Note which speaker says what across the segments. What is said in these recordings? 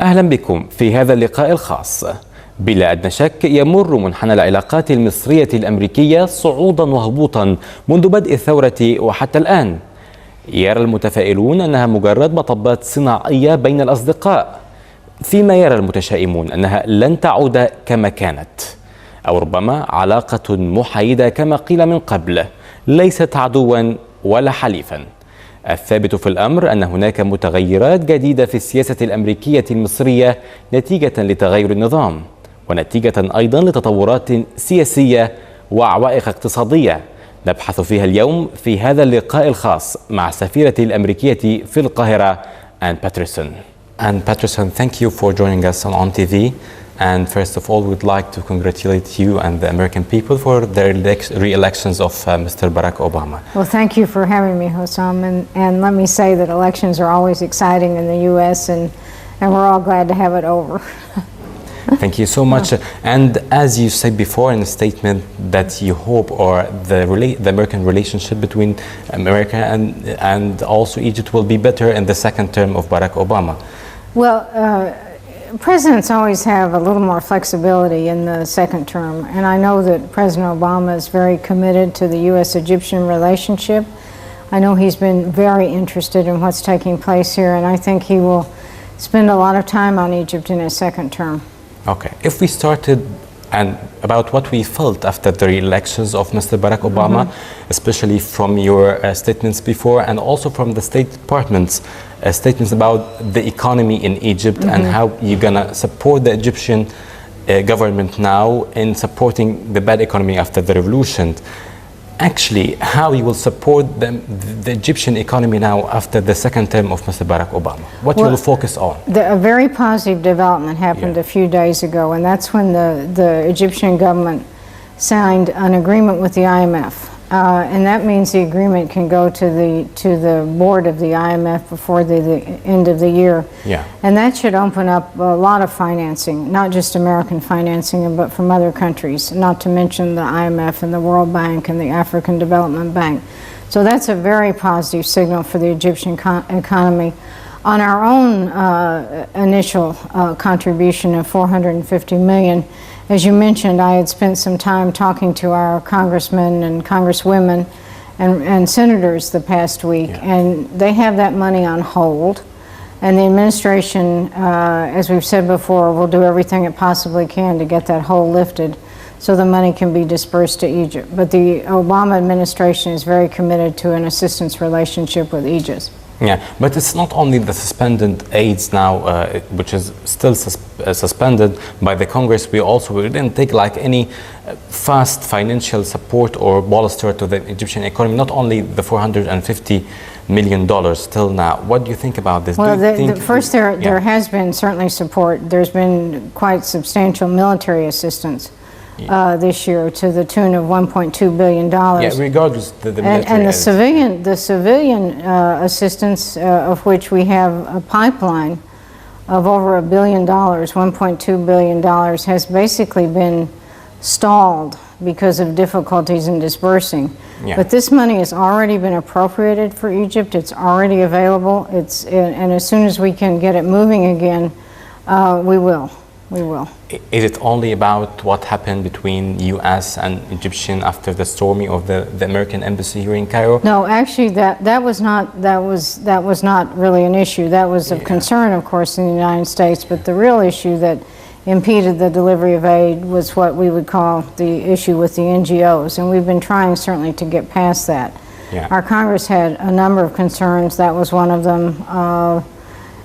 Speaker 1: أهلا بكم في هذا اللقاء الخاص. بلا أدنى شك يمر منحنى العلاقات المصرية الأمريكية صعودا وهبوطا منذ بدء الثورة وحتى الآن. يرى المتفائلون أنها مجرد مطبات صناعية بين الأصدقاء، فيما يرى المتشائمون أنها لن تعود كما كانت، أو ربما علاقة محايدة كما قيل من قبل، ليست عدوا ولا حليفا. الثابت في الأمر أن هناك متغيرات جديدة في السياسة الأمريكية المصرية نتيجة لتغير النظام، ونتيجة أيضا لتطورات سياسية وعوائق اقتصادية نبحث فيها اليوم في هذا اللقاء الخاص مع السفيرة الأمريكية في القاهرة باترسون. Patterson, thank you for joining us on TV. And first of all, we'd like to congratulate you and the American people for the re-elections of Mr. Barack Obama.
Speaker 2: Well, thank you for having me, Hossam. And let me say that elections are always exciting in the U.S. and we're all glad to have it over.
Speaker 1: Thank you so much. And as you said before in a statement that you hope or the American relationship between America and also Egypt will be better in the second term of Barack Obama.
Speaker 2: Well, presidents always have a little more flexibility in the second term, and I know that President Obama is very committed to the U.S.-Egyptian relationship. I know he's been very interested in what's taking place here, and I think he will spend a lot of time on Egypt in his second term.
Speaker 1: Okay, if we started and about what we felt after the elections of Mr. Barack Obama, especially from your statements before and also from the State Department's statements about the economy in Egypt and how you're gonna support the Egyptian government now in supporting the bad economy after the revolution. Actually, how you will support the Egyptian economy now after the second term of Mr. Barack Obama? What you will focus on?
Speaker 2: A very positive development happened a few days ago, and that's when the Egyptian government signed an agreement with the IMF. And that means the agreement can go to the board of the IMF before the end of the year.
Speaker 1: Yeah.
Speaker 2: And that should open up a lot of financing, not just American financing, but from other countries, not to mention the IMF and the World Bank and the African Development Bank. So that's a very positive signal for the Egyptian economy. On our own initial contribution of $450 million, as you mentioned, I had spent some time talking to our congressmen and congresswomen and senators the past week, and they have that money on hold. And the administration, as we've said before, will do everything it possibly can to get that hold lifted so the money can be dispersed to Egypt. But the Obama administration is very committed to an assistance relationship with Egypt.
Speaker 1: Yeah, but it's not only the suspended aids now, which is still suspended by the Congress. We didn't take like any fast financial support or bolster to the Egyptian economy. Not only the $450 million till now. What do you think about this?
Speaker 2: Well, first there has been certainly support. There's been quite substantial military assistance this year to the tune of $1.2 billion.
Speaker 1: Yeah, regardless the military
Speaker 2: and the civilian assistance, of which we have a pipeline of over $1 billion, $1.2 billion, has basically been stalled because of difficulties in dispersing.
Speaker 1: Yeah.
Speaker 2: But this money has already been appropriated for Egypt. It's already available. And as soon as we can get it moving again, we will. We will.
Speaker 1: Is it only about what happened between U.S. and Egyptian after the storming of the American embassy here in Cairo?
Speaker 2: No, actually, that was not really an issue. That was of concern, of course, in the United States. But the real issue that impeded the delivery of aid was what we would call the issue with the NGOs, and we've been trying certainly to get past that.
Speaker 1: Yeah.
Speaker 2: Our Congress had a number of concerns. That was one of them,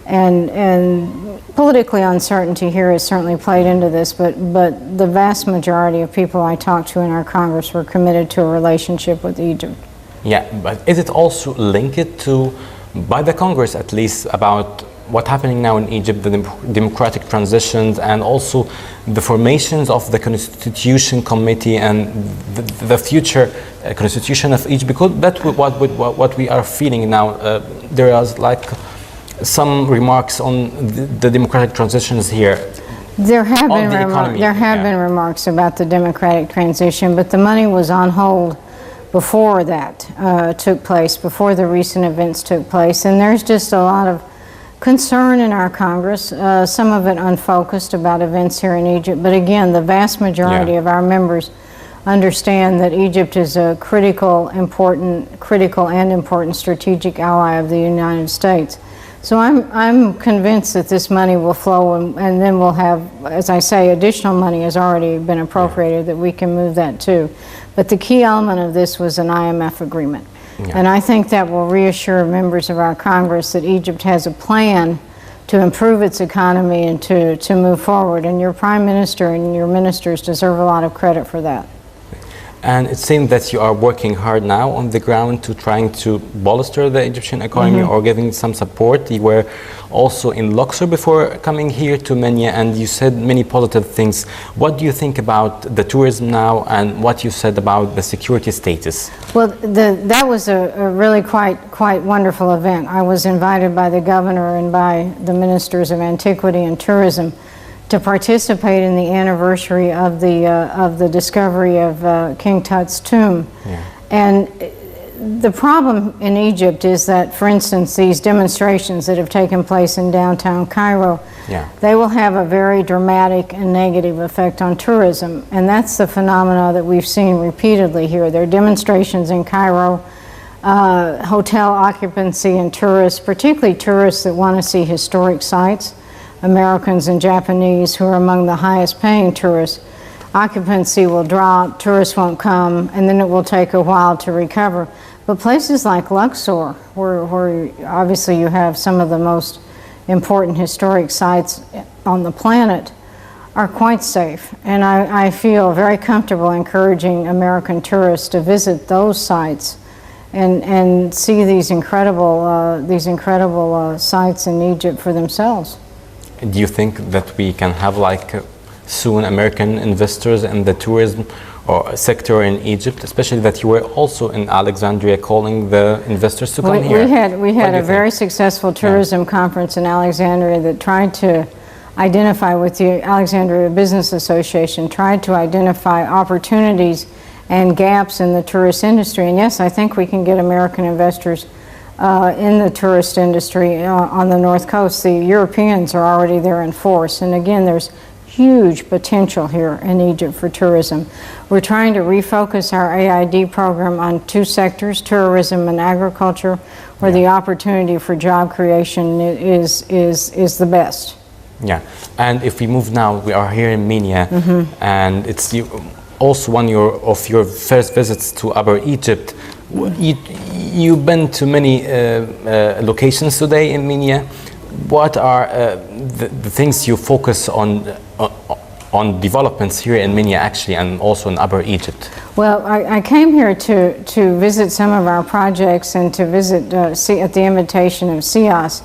Speaker 2: and politically uncertainty here has certainly played into this, but the vast majority of people I talked to in our Congress were committed to a relationship with Egypt.
Speaker 1: Yeah, but is it also linked to, by the Congress at least, about what's happening now in Egypt, the democratic transitions and also the formations of the Constitution Committee and the future Constitution of Egypt? Because that's what we are feeling now. There is like some remarks on the democratic transitions here.
Speaker 2: There have been remarks about the democratic transition, but the money was on hold before that took place, before the recent events took place, and there's just a lot of concern in our Congress, some of it unfocused about events here in Egypt, but again, the vast majority of our members understand that Egypt is a critical and important strategic ally of the United States. So I'm convinced that this money will flow, and then we'll have, as I say, additional money has already been appropriated that we can move that too. But the key element of this was an IMF agreement. And I think that will reassure members of our Congress that Egypt has a plan to improve its economy and to move forward. And your Prime Minister and your ministers deserve a lot of credit for that.
Speaker 1: And it seems that you are working hard now on the ground to trying to bolster the Egyptian economy or giving some support. You were also in Luxor before coming here to Minya, and you said many positive things. What do you think about the tourism now, and what you said about the security status?
Speaker 2: Well, that was a really quite wonderful event. I was invited by the governor and by the ministers of antiquity and tourism to participate in the anniversary of the discovery of King Tut's tomb. And the problem in Egypt is that, for instance, these demonstrations that have taken place in downtown Cairo, they will have a very dramatic and negative effect on tourism. And that's the phenomena that we've seen repeatedly here. There are demonstrations in Cairo, hotel occupancy and tourists, particularly tourists that want to see historic sites, Americans and Japanese, who are among the highest paying tourists. Occupancy will drop, tourists won't come, and then it will take a while to recover. But places like Luxor, where obviously you have some of the most important historic sites on the planet, are quite safe. And I feel very comfortable encouraging American tourists to visit those sites and see these incredible sites in Egypt for themselves.
Speaker 1: Do you think that we can have soon American investors in the tourism or sector in Egypt, especially that you were also in Alexandria calling the investors to come here?
Speaker 2: We had a very successful tourism conference in Alexandria that tried to identify with the Alexandria Business Association, tried to identify opportunities and gaps in the tourist industry. And yes, I think we can get American investors in the tourist industry on the North Coast. The Europeans are already there in force. And again, there's huge potential here in Egypt for tourism. We're trying to refocus our AID program on two sectors, tourism and agriculture, where the opportunity for job creation is the best.
Speaker 1: Yeah, and if we move now, we are here in Minya, and it's also one of your first visits to Upper Egypt. You've been to many locations today in Minya. What are the things you focus on developments here in Minya actually, and also in Upper Egypt?
Speaker 2: Well, I came here to visit some of our projects and to visit at the invitation of CIAS,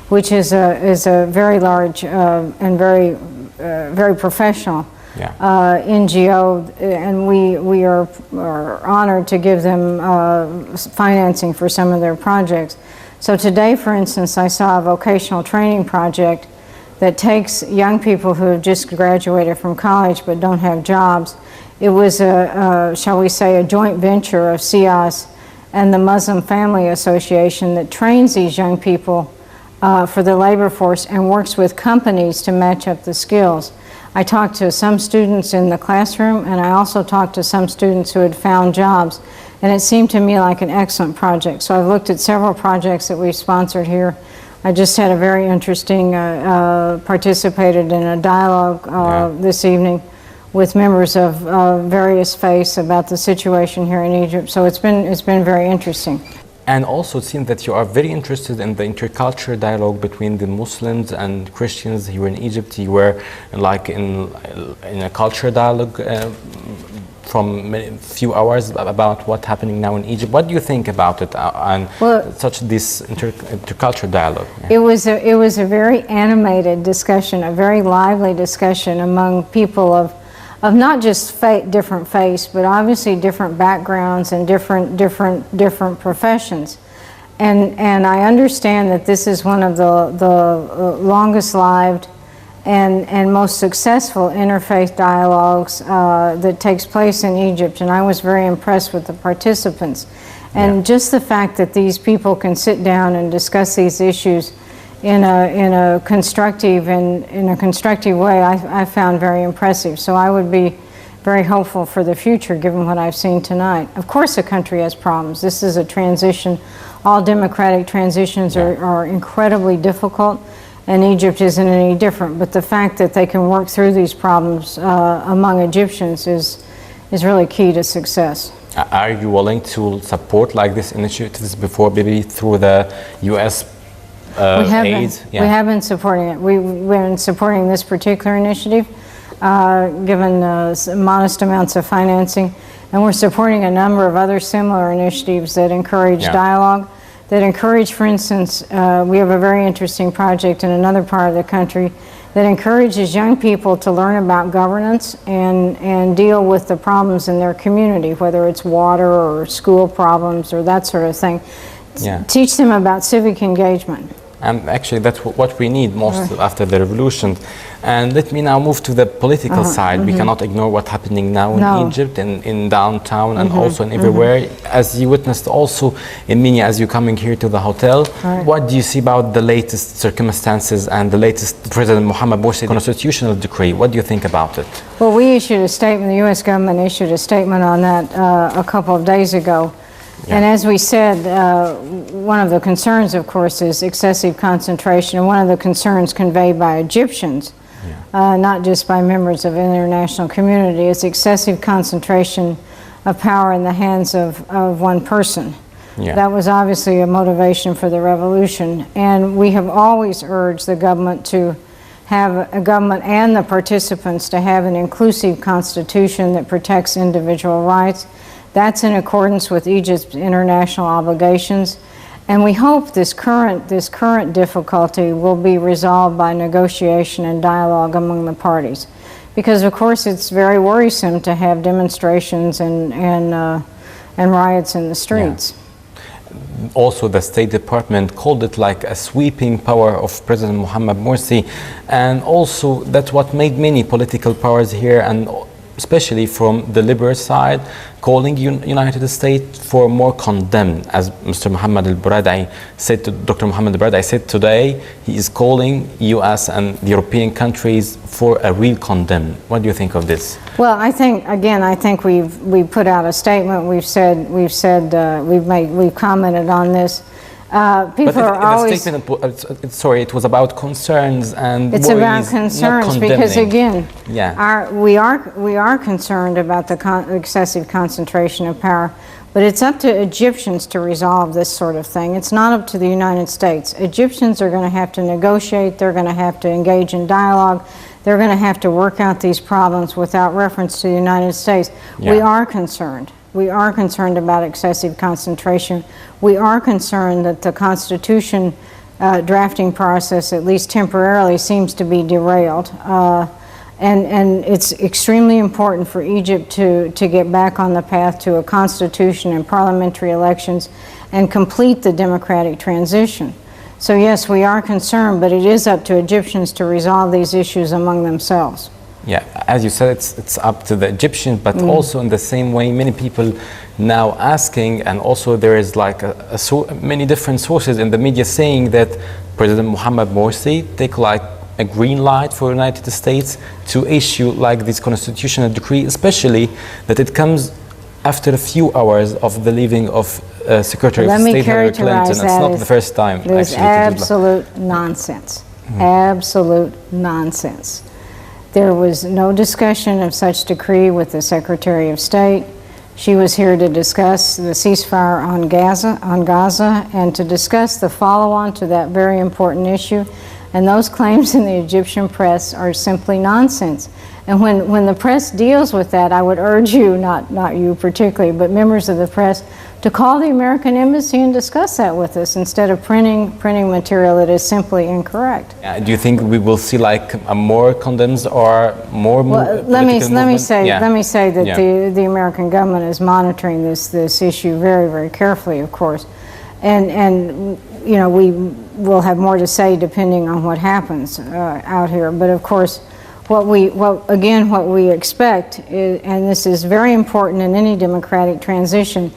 Speaker 2: which is a very large and very professional NGO, and we are honored to give them financing for some of their projects. So today, for instance, I saw a vocational training project that takes young people who have just graduated from college but don't have jobs. It was shall we say, a joint venture of CIAS and the Muslim Family Association that trains these young people for the labor force and works with companies to match up the skills. I talked to some students in the classroom, and I also talked to some students who had found jobs, and it seemed to me like an excellent project. So I've looked at several projects that we've sponsored here. I just had a very interesting, participated in a dialogue this evening with members of various faiths about the situation here in Egypt. So it's been very interesting.
Speaker 1: And also it seems that you are very interested in the intercultural dialogue between the Muslims and Christians here in Egypt. You were in a cultural dialogue from a few hours about what's happening now in Egypt. What do you think about it and this intercultural dialogue?
Speaker 2: It was a very animated discussion, a very lively discussion among people of not just different faiths, but obviously different backgrounds and different professions. And I understand that this is one of the longest lived and most successful interfaith dialogues that takes place in Egypt. And I was very impressed with the participants. And just the fact that these people can sit down and discuss these issues in a constructive way, I found very impressive. So I would be very hopeful for the future, given what I've seen tonight. Of course, the country has problems. This is a transition. All democratic transitions are incredibly difficult, and Egypt isn't any different. But the fact that they can work through these problems among Egyptians is really key to success.
Speaker 1: Are you willing to support like these initiatives before, maybe through the U.S. aid?
Speaker 2: We have been supporting it. We've been supporting this particular initiative, given modest amounts of financing, and we're supporting a number of other similar initiatives that encourage dialogue, that encourage, for instance, we have a very interesting project in another part of the country that encourages young people to learn about governance and deal with the problems in their community, whether it's water or school problems or that sort of thing. Teach them about civic engagement.
Speaker 1: And actually that's what we need most after the revolution. And let me now move to the political side. We cannot ignore what's happening now in Egypt, in downtown and also in everywhere. As you witnessed also in Minya, as you're coming here to the hotel, what do you see about the latest circumstances and the latest President Mohammed Morsi constitutional decree? What do you think about it?
Speaker 2: Well, we issued a statement, the U.S. government issued a statement on that a couple of days ago. And as we said, one of the concerns, of course, is excessive concentration, and one of the concerns conveyed by Egyptians, not just by members of the international community, is excessive concentration of power in the hands of one person. That was obviously a motivation for the revolution, and we have always urged the government to have a government and the participants to have an inclusive constitution that protects individual rights. That's in accordance with Egypt's international obligations, and we hope this current difficulty will be resolved by negotiation and dialogue among the parties, because of course it's very worrisome to have demonstrations and riots in the streets.
Speaker 1: Also, the State Department called it like a sweeping power of President Mohammed Morsi, and also that's what made many political powers here, and especially from the liberal side, calling United States for more condemn. As Mr. Mohammed al-Baradei said, Dr. Mohammed al-Baradei said today, he is calling U.S. and the European countries for a real condemn. What do you think of this?
Speaker 2: Well, I think we've put out a statement. We've commented on this. People are always.
Speaker 1: Sorry, it was about concerns and
Speaker 2: it's
Speaker 1: worries,
Speaker 2: about concerns because again, we are concerned about the excessive concentration of power, but it's up to Egyptians to resolve this sort of thing. It's not up to the United States. Egyptians are going to have to negotiate. They're going to have to engage in dialogue. They're going to have to work out these problems without reference to the United States. We are concerned. We are concerned about excessive concentration. We are concerned that the Constitution drafting process, at least temporarily, seems to be derailed. And it's extremely important for Egypt to get back on the path to a constitution and parliamentary elections and complete the democratic transition. So yes, we are concerned, but it is up to Egyptians to resolve these issues among themselves.
Speaker 1: Yeah, as you said, it's up to the Egyptians, but also in the same way, many people now asking, and also there is like many different sources in the media saying that President Mohammed Morsi take like a green light for the United States to issue like this constitutional decree, especially that it comes after a few hours of the leaving of Secretary of State Hillary Clinton. It's not the first time.
Speaker 2: There's absolute nonsense. Absolute nonsense. There was no discussion of such decree with the Secretary of State. She was here to discuss the ceasefire on Gaza and to discuss the follow-on to that very important issue. And those claims in the Egyptian press are simply nonsense. And when the press deals with that, I would urge you, not you particularly, but members of the press, to call the American Embassy and discuss that with us instead of printing material that is simply incorrect.
Speaker 1: Do you think we will see like more condemns or more?
Speaker 2: Well, let me say that the American government is monitoring this issue very, very carefully, of course, and you know, we will have more to say depending on what happens out here. But of course, what we expect is, and this is very important in any democratic transition,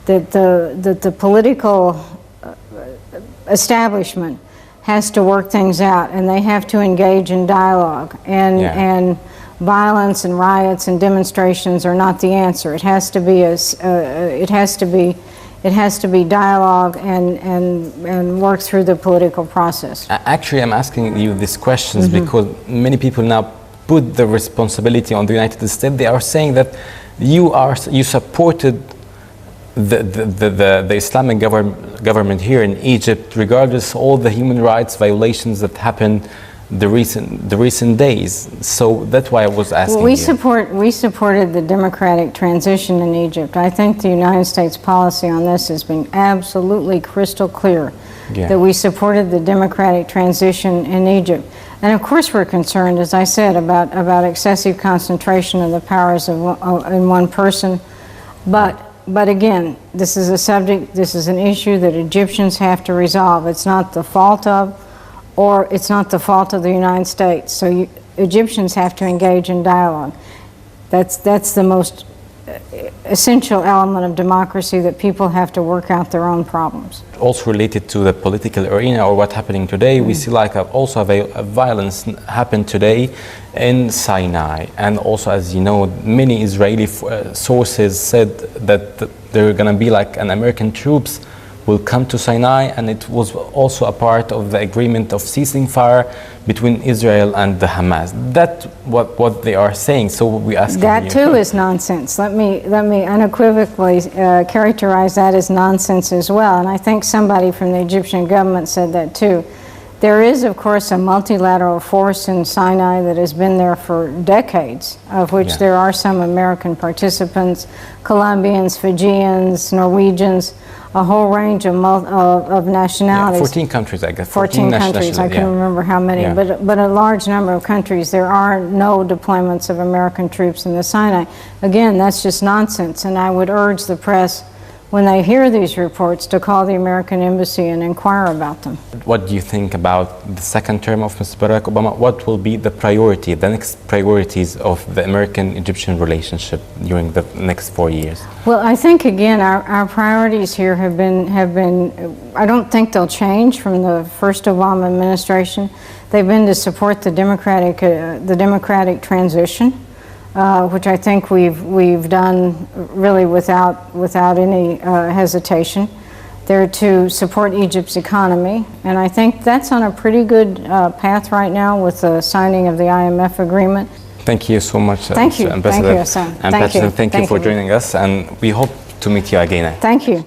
Speaker 2: that the political establishment has to work things out, and they have to engage in dialogue. And violence and riots and demonstrations are not the answer. It has to be dialogue and work through the political process.
Speaker 1: Actually, I'm asking you these questions because many people now put the responsibility on the United States. They are saying that you supported the Islamic government here in Egypt, regardless of all the human rights violations that happened the recent days. So that's why I was asking.
Speaker 2: Well, we supported the democratic transition in Egypt. I think the United States policy on this has been absolutely crystal clear, that we supported the democratic transition in Egypt. And of course we're concerned, as I said, about excessive concentration of the powers in one person. But again, this is a subject, this is an issue that Egyptians have to resolve. It's not the fault of, or it's not the fault of the United States. So Egyptians have to engage in dialogue. That's the most essential element of democracy, that people have to work out their own problems.
Speaker 1: Also related to the political arena or what's happening today, we see like also a violence happened today in Sinai. And also, as you know, many Israeli sources said that there are going to be like an American troops will come to Sinai, and it was also a part of the agreement of ceasing fire between Israel and the Hamas. That's what they are saying. So we ask
Speaker 2: that too is nonsense. Let me unequivocally characterize that as nonsense as well. And I think somebody from the Egyptian government said that too. There is, of course, a multilateral force in Sinai that has been there for decades, of which there are some American participants, Colombians, Fijians, Norwegians, a whole range of nationalities.
Speaker 1: 14 countries, I guess.
Speaker 2: 14 countries, I can't remember how many, but a large number of countries. There are no deployments of American troops in the Sinai. Again, that's just nonsense, and I would urge the press, when they hear these reports, to call the American embassy and inquire about them.
Speaker 1: What do you think about the second term of Mr. Barack Obama? What will be the priority, the next priorities of the American-Egyptian relationship during the next 4 years?
Speaker 2: Well, I think, again, our priorities here have been, I don't think they'll change from the first Obama administration. They've been to support the democratic transition, which I think we've done really without any hesitation. They're to support Egypt's economy, and I think that's on a pretty good path right now with the signing of the IMF agreement.
Speaker 1: Thank you so much,
Speaker 2: Thank you.
Speaker 1: Ambassador.
Speaker 2: Thank you, Hassan.
Speaker 1: Thank you for joining us, and we hope to meet you again.
Speaker 2: Thank you.